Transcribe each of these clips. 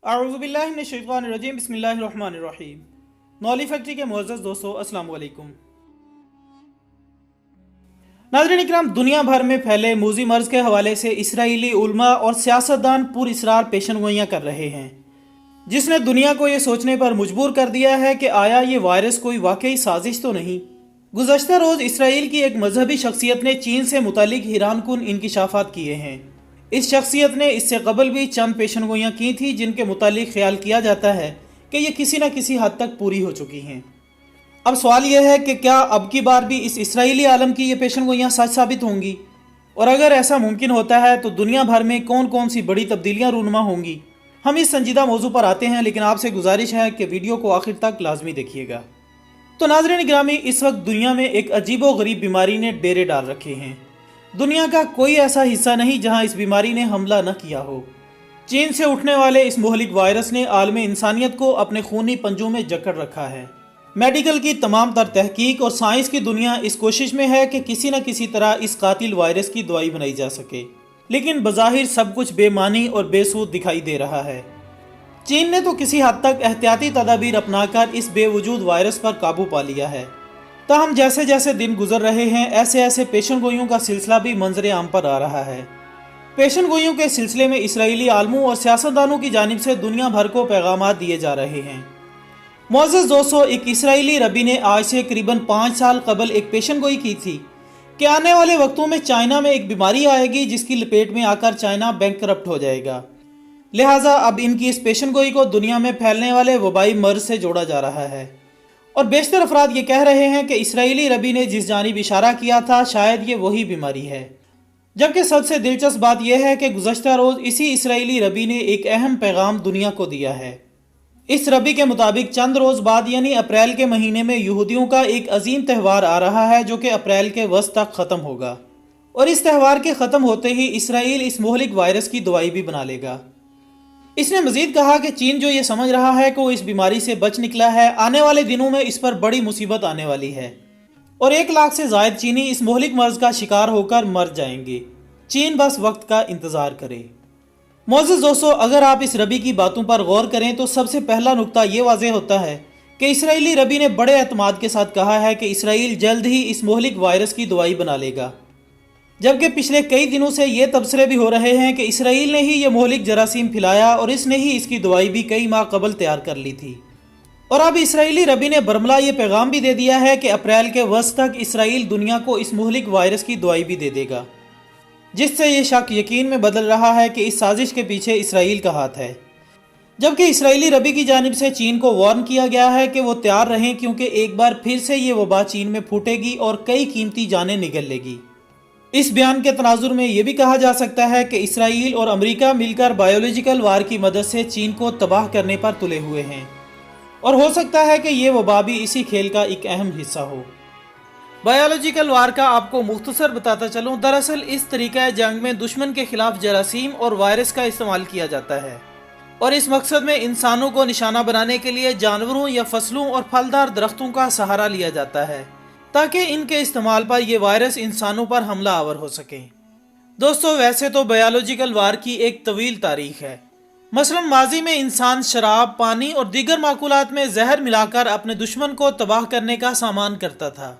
अऊज़ु बिल्लाहि मिनश शैतानिर रजीम बिस्मिल्लाहिर रहमानिर रहीम। नौली फैक्ट्री के मुअज़्ज़ज़ दोस्तों, अस्सलाम वालेकुम। नाज़रीन इकराम, दुनिया भर में फैले मूजी मर्ज के हवाले से इसराइली उलमा और सियासतदान पुरइसरार पेशनगोइयाँ कर रहे हैं, जिसने दुनिया को ये सोचने पर मजबूर कर दिया है कि आया ये वायरस कोई वाकई साजिश तो नहीं। गुज़श्ता रोज़ इसराइल की एक मजहबी शख्सियत ने चीन से मुतालिक हैरानकुन इंकिशाफात किए हैं। इस शख्सियत ने इससे कबल भी चंद पेशनगोइयाँ की थी जिनके मुतालिक ख्याल किया जाता है कि ये किसी न किसी हद तक पूरी हो चुकी हैं। अब सवाल यह है कि क्या अब की बार भी इस इसराइली आलम की ये पेशनगोइयाँ सच साबित होंगी, और अगर ऐसा मुमकिन होता है तो दुनिया भर में कौन कौन सी बड़ी तब्दीलियाँ रूनुमा होंगी। हम इस संजीदा मौजू पर आते हैं, लेकिन आपसे गुजारिश है कि वीडियो को आखिर तक लाजमी देखिएगा। तो नाज़रीन गिरामी, इस वक्त दुनिया में एक अजीबो गरीब बीमारी ने डेरे डाल रखे हैं। दुनिया का कोई ऐसा हिस्सा नहीं जहां इस बीमारी ने हमला न किया हो। चीन से उठने वाले इस मोहलिक वायरस ने आलम इंसानियत को अपने खूनी पंजों में जकड़ रखा है। मेडिकल की तमाम तर तहकीक और साइंस की दुनिया इस कोशिश में है कि किसी न किसी तरह इस कातिल वायरस की दवाई बनाई जा सके, लेकिन बज़ाहिर सब कुछ बेमानी और बेसूद दिखाई दे रहा है। चीन ने तो किसी हद तक एहतियाती तदाबीर अपनाकर इस बेवजूद वायरस पर काबू पा लिया है। ताहम जैसे जैसे दिन गुजर रहे हैं, ऐसे ऐसे पेशनगोइयों का सिलसिला भी मंजर आम पर आ रहा है। पेशनगोइयों के सिलसिले में इसराइली आलमों और सियासतदानों की जानिब से दुनिया भर को पैगामात दिए जा रहे हैं। मुअज़्ज़ज़ दोस्तों, एक इसराइली रबी ने आज से करीबन 5 साल कबल एक पेशनगोई की थी कि आने वाले वक्तों में चाइना में एक बीमारी आएगी जिसकी लपेट में आकर चाइना बैंकरप्ट हो जाएगा। लिहाजा अब इनकी इस पेशनगोई को दुनिया में फैलने वाले वबाई मर्ज से जोड़ा जा रहा है, और बेशतर अफराद ये कह रहे हैं कि इसराइली रबी ने जिस जानिब इशारा किया था शायद ये वही बीमारी है। जबकि सबसे दिलचस्प बात यह है कि गुज़श्ता रोज़ इसी इसराइली रबी ने एक अहम पैगाम दुनिया को दिया है। इस रबी के मुताबिक चंद रोज़ बाद यानी अप्रैल के महीने में यहूदियों का एक अजीम त्यौहार आ रहा है जो कि अप्रैल के वस्त तक ख़त्म होगा, और इस त्यौहार के ख़त्म होते ही इसराइल इस मोहलिक वायरस की दवाई भी बना लेगा। इसने मजीद कहा कि चीन जो ये समझ रहा है कि वो इस बीमारी से बच निकला है, आने वाले दिनों में इस पर बड़ी मुसीबत आने वाली है और 1 लाख से ज़ायद चीनी इस मोहलिक मर्ज का शिकार होकर मर जाएंगे। चीन बस वक्त का इंतज़ार करे। मुअज़्ज़ज़ दोस्तों, अगर आप इस रबी की बातों पर गौर करें तो सबसे पहला नुक्ता ये वाज़ेह होता है कि इसराइली रबी ने बड़े एतमाद के साथ कहा है कि इसराइल जल्द ही इस मोहलिक वायरस की दवाई बना लेगा, जबकि पिछले कई दिनों से ये तबसरे भी हो रहे हैं कि इसराइल ने ही ये मोहलिक जरासीम फैलाया और इसने ही इसकी दवाई भी कई माह कबल तैयार कर ली थी। और अब इसराइली रबी ने बरमला ये पैगाम भी दे दिया है कि अप्रैल के वस्त तक इसराइल दुनिया को इस मोहलिक वायरस की दवाई भी दे देगा, जिससे ये शक यकीन में बदल रहा है कि इस साजिश के पीछे इसराइल का हाथ है। जबकि इसराइली रबी की जानिब से चीन को वार्न किया गया है कि वो तैयार रहें, क्योंकि एक बार फिर से ये वबा चीन में फूटेगी और कई कीमती जानें निगल लेगी। इस बयान के तनाजुर में यह भी कहा जा सकता है कि इसराइल और अमेरिका मिलकर बायोलॉजिकल वार की मदद से चीन को तबाह करने पर तुले हुए हैं, और हो सकता है कि ये वबा भी इसी खेल का एक अहम हिस्सा हो। बायोलॉजिकल वार का आपको मुख्तसर बताता चलूँ, दरअसल इस तरीका जंग में दुश्मन के खिलाफ जरासीम और वायरस का इस्तेमाल किया जाता है, और इस मकसद में इंसानों को निशाना बनाने के लिए जानवरों या फसलों और फलदार दरख्तों का सहारा लिया जाता है ताकि इनके इस्तेमाल पर यह वायरस इंसानों पर हमला आवर हो सके। दोस्तों, वैसे तो बायोलॉजिकल वार की एक तवील तारीख है। मसलन माजी में इंसान शराब, पानी और दीगर माकूलात में जहर मिलाकर अपने दुश्मन को तबाह करने का सामान करता था।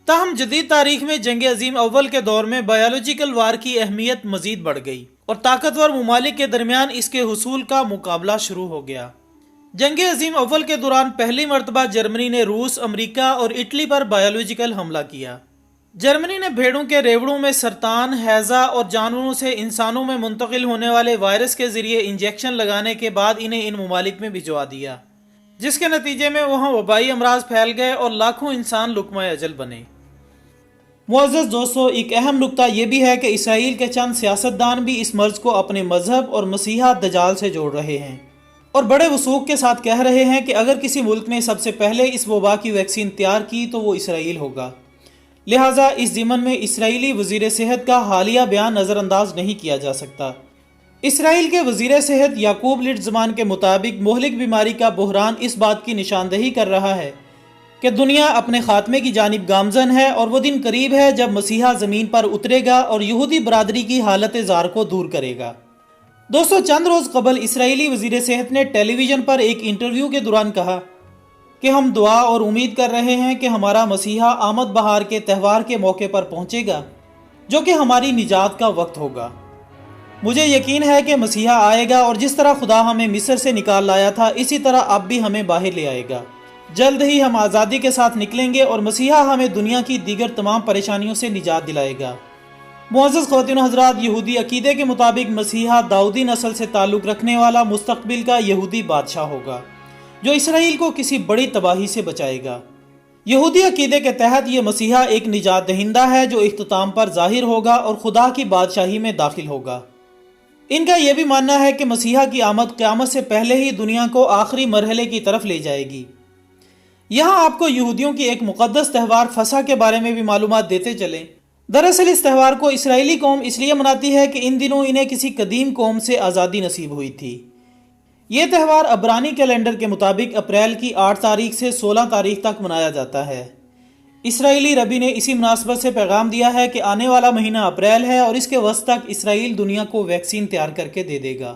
ताहम जदीद तारीख में जंग अजीम अव्वल के दौर में बायोलॉजिकल वार की अहमियत मजीद बढ़ गई और ताकतवर ममालिक के दरमियान इसके हुसूल का मुकाबला शुरू हो गया। जंग अजीम अव्वल के दौरान पहली मरतबा जर्मनी ने रूस, अमेरिका और इटली पर बायोलॉजिकल हमला किया। जर्मनी ने भेड़ों के रेवड़ों में सरतान, हैजा और जानवरों से इंसानों में मुंतकिल होने वाले वायरस के जरिए इंजेक्शन लगाने के बाद इन्हें इन ममालिक में भिजवा दिया, जिसके नतीजे में वहाँ वबाई अमराज फैल गए और लाखों इंसान लुकमा अजल बने। मुअज़्ज़ज़ दोस्तों, एक अहम नुक्ता यह भी है कि इसराइल के चंद सियासतदान भी इस मर्ज को अपने मजहब और मसीहा दजाल से जोड़ रहे हैं और बड़े वसूख के साथ कह रहे हैं कि अगर किसी मुल्क ने सबसे पहले इस वबा की वैक्सीन तैयार की तो वो इसराइल होगा। लिहाजा इस ज़िमन में इसराइली वज़ीर सेहत का हालिया बयान नज़रअंदाज नहीं किया जा सकता। इसराइल के वज़ीर सेहत याकूब लिट्ज़मान के मुताबिक मोहलिक बीमारी का बहरान इस बात की निशानदही कर रहा है कि दुनिया अपने खात्मे की जानिब गामजन है और वो दिन करीब है जब मसीहा ज़मीन पर उतरेगा और यहूदी बरादरी की हालत ज़ार को दूर करेगा। दोस्तों, चंद रोज कबल इसराइली वजीर सेहत ने टेलीविजन पर एक इंटरव्यू के दौरान कहा कि हम दुआ और उम्मीद कर रहे हैं कि हमारा मसीहा आमद बहार के त्यौहार के मौके पर पहुंचेगा, जो कि हमारी निजात का वक्त होगा। मुझे यकीन है कि मसीहा आएगा और जिस तरह खुदा हमें मिस्र से निकाल लाया था, इसी तरह अब भी हमें बाहर ले आएगा। जल्द ही हम आज़ादी के साथ निकलेंगे और मसीहा हमें दुनिया की दीगर तमाम परेशानियों से निजात दिलाएगा। मुअज़्ज़ज़ ख़वातीन हज़रात, यहूदी अकीदे के मुताबिक मसीहा दाऊदी नस्ल से ताल्लुक़ रखने वाला मुस्तक़बिल का यहूदी बादशाह होगा, जो इसराइल को किसी बड़ी तबाही से बचाएगा। यहूदी अकीदे के तहत ये मसीहा एक निजात दहिंदा है जो इख्तिताम पर ज़ाहिर होगा और खुदा की बादशाही में दाखिल होगा। इनका यह भी मानना है कि मसीहा की आमद क़यामत से पहले ही दुनिया को आखिरी मरहले की तरफ ले जाएगी। यहाँ आपको यहूदियों की एक मुक़द्दस त्यौहार फसह के बारे में भी मालूमात देते चलें। दरअसल इस त्यौहार को इसराइली कौम इसलिए मनाती है कि इन दिनों इन्हें किसी कदीम कौम से आज़ादी नसीब हुई थी। ये त्यौहार अबरानी कैलेंडर के मुताबिक अप्रैल की 8 तारीख से 16 तारीख तक मनाया जाता है। इसराइली रबी ने इसी मुनासबत से पैगाम दिया है कि आने वाला महीना अप्रैल है और इसके वस्त तक इसराइल दुनिया को वैक्सीन तैयार करके दे देगा।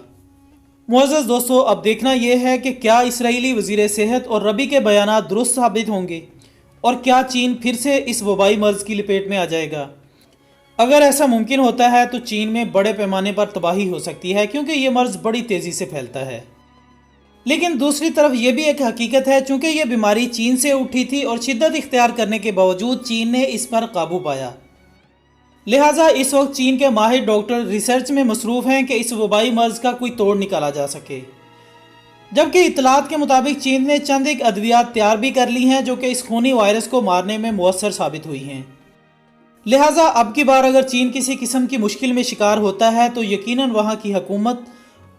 मुअज़्ज़ज़ दोस्तों, अब देखना यह है कि क्या इसराइली वज़ीर सेहत और रबी के बयानात दुरुस्त साबित होंगे और क्या चीन फिर से इस वबाई मर्ज़ की लपेट में आ जाएगा। अगर ऐसा मुमकिन होता है तो चीन में बड़े पैमाने पर तबाही हो सकती है, क्योंकि ये मर्ज़ बड़ी तेज़ी से फैलता है। लेकिन दूसरी तरफ ये भी एक हकीकत है, चूँकि ये बीमारी चीन से उठी थी और शिद्दत इख्तियार करने के बावजूद चीन ने इस पर काबू पाया। लिहाजा इस वक्त चीन के माहिर डॉक्टर रिसर्च में मसरूफ़ हैं कि इस वबाई मर्ज़ का कोई तोड़ निकाला जा सके। जबकि इतलात के मुताबिक चीन ने चंद एक अद्वियात तैयार भी कर ली हैं जो कि इस खूनी वायरस को मारने में मुअस्सर साबित हुई हैं। लिहाजा अब की बार अगर चीन किसी किस्म की मुश्किल में शिकार होता है तो यकीनन वहाँ की हुकूमत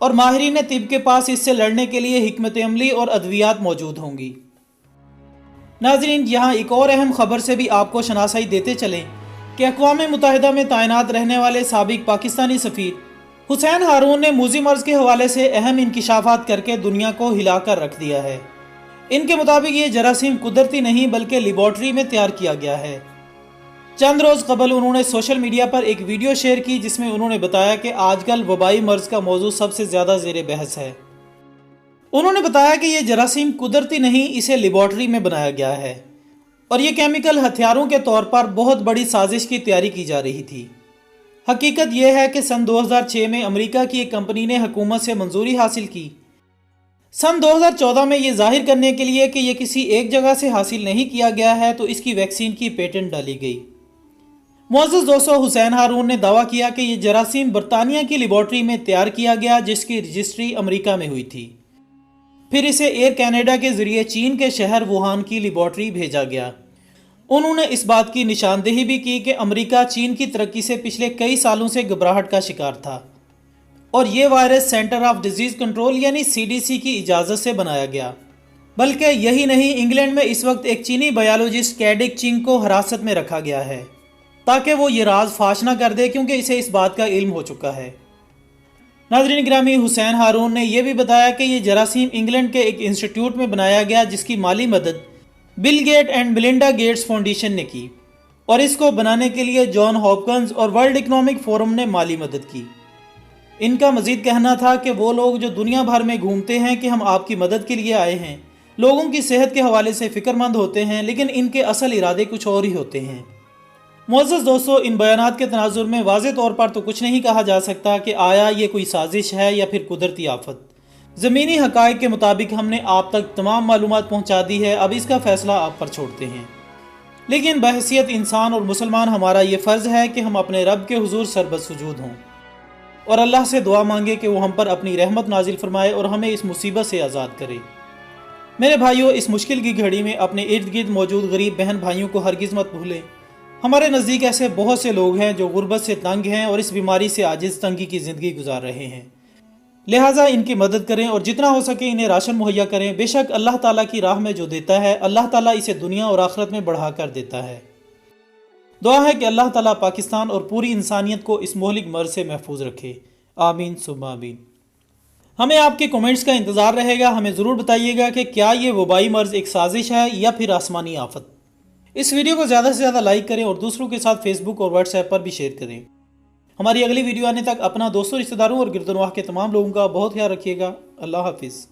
और माहिरीन तिब के पास इससे लड़ने के लिए हिकमत अमली और अद्वियात मौजूद होंगी। नाज़रीन, यहाँ एक और अहम खबर से भी आपको शनासाई देते चलें कि अक़वाम मुत्तहिदा में तैनात रहने वाले साबिक पाकिस्तानी सफ़ीर हुसैन हारून ने मूज़ी मर्ज़ के हवाले से अहम इंकिशाफात करके दुनिया को हिलाकर रख दिया है। इनके मुताबिक ये जरासीम कुदरती नहीं बल्कि लेबॉर्ट्री में तैयार किया गया है। चंद रोज़ कबल उन्होंने सोशल मीडिया पर एक वीडियो शेयर की जिसमें उन्होंने बताया कि आजकल वबाई मर्ज़ का मौजू सबसे ज़्यादा ज़ेर बहस है। उन्होंने बताया कि यह जरासीम कुदरती नहीं, इसे लेबॉर्ट्री में बनाया गया है और ये केमिकल हथियारों के तौर पर बहुत बड़ी साजिश की तैयारी की जा रही थी। हकीकत यह है कि सन 2006 में अमेरिका की एक कंपनी ने हुकूमत से मंजूरी हासिल की। सन 2014 में ये जाहिर करने के लिए कि यह किसी एक जगह से हासिल नहीं किया गया है तो इसकी वैक्सीन की पेटेंट डाली गई। मुअज़्ज़ज़ दोस्तों, हुसैन हारून ने दावा किया कि यह जरासीम बरतानिया की लेबॉर्ट्री में तैयार किया गया जिसकी रजिस्ट्री अमेरिका में हुई थी। फिर इसे एयर कनाडा के जरिए चीन के शहर वुहान की लेबॉर्ट्री भेजा गया। उन्होंने इस बात की निशानदेही भी की कि अमेरिका चीन की तरक्की से पिछले कई सालों से घबराहट का शिकार था और ये virus centre of disease control यानी CDC की इजाज़त से बनाया गया। बल्कि यही नहीं, इंग्लैंड में इस वक्त एक चीनी बायोलॉजिस्ट कैडिक चिंग को हिरासत में रखा गया है ताकि वो ये राज फाश ना कर दे, क्योंकि इसे इस बात का इल्म हो चुका है। नाज़रीन गिरामी, हुसैन हारून ने यह भी बताया कि ये जरासीम इंग्लैंड के एक इंस्टीट्यूट में बनाया गया जिसकी माली मदद Bill Gate and Melinda Gates Foundation ने की और इसको बनाने के लिए जॉन हॉपकिंस और वर्ल्ड इकोनॉमिक फोरम ने माली मदद की। इनका मजीद कहना था कि वो लोग जो दुनिया भर में घूमते हैं कि हम आपकी मदद के लिए आए हैं, लोगों की सेहत के हवाले से फ़िक्रमंद होते हैं, लेकिन इनके असल इरादे कुछ और ही होते हैं। मुअज़्ज़ज़ दोस्तों, इन बयानात के तनाजुर में वाज़े तौर पर तो कुछ नहीं कहा जा सकता कि आया ये कोई साजिश है या फिर कुदरती आफत। ज़मीनी हक़ाइक़ के मुताबिक हमने आप तक तमाम मालूमात पहुँचा दी है, अब इसका फ़ैसला आप पर छोड़ते हैं। लेकिन बहैसियत इंसान और मुसलमान हमारा ये फ़र्ज़ है कि हम अपने रब के हुज़ूर सरबसुजूद हों और अल्लाह से दुआ मांगे कि वो हम पर अपनी रहमत नाजिल फरमाए और हमें इस मुसीबत से आज़ाद करे। मेरे भाइयों, इस मुश्किल की घड़ी में अपने इर्द गिर्द मौजूद गरीब बहन भाइयों को हरगिज़ मत भूलें। हमारे नज़दीक ऐसे बहुत से लोग हैं जो गुर्बत से तंग हैं और इस बीमारी से आजिज़ तंगी की ज़िंदगी गुजार रहे हैं। लिहाजा इनकी मदद करें और जितना हो सके इन्हें राशन मुहैया करें। बेशक अल्लाह ताला की राह में जो देता है, अल्लाह ताला इसे दुनिया और आखिरत में बढ़ा कर देता है। दुआ है कि अल्लाह ताला पाकिस्तान और पूरी इंसानियत को इस मोहलिक मर्ज़ से महफूज रखे। आमीन सुम्मा आमीन। हमें आपके कमेंट्स का इंतज़ार रहेगा। हमें ज़रूर बताइएगा कि क्या ये वबाई मर्ज़ एक साजिश है या फिर आसमानी आफत। इस वीडियो को ज़्यादा से ज़्यादा लाइक करें और दूसरों के साथ फेसबुक और व्हाट्सएप पर भी शेयर करें। ہماری اگلی ویڈیو آنے تک اپنا دوستوں، رشتہ داروں اور گردنواہ کے تمام لوگوں کا بہت خیال رکھیے گا۔ اللہ حافظ۔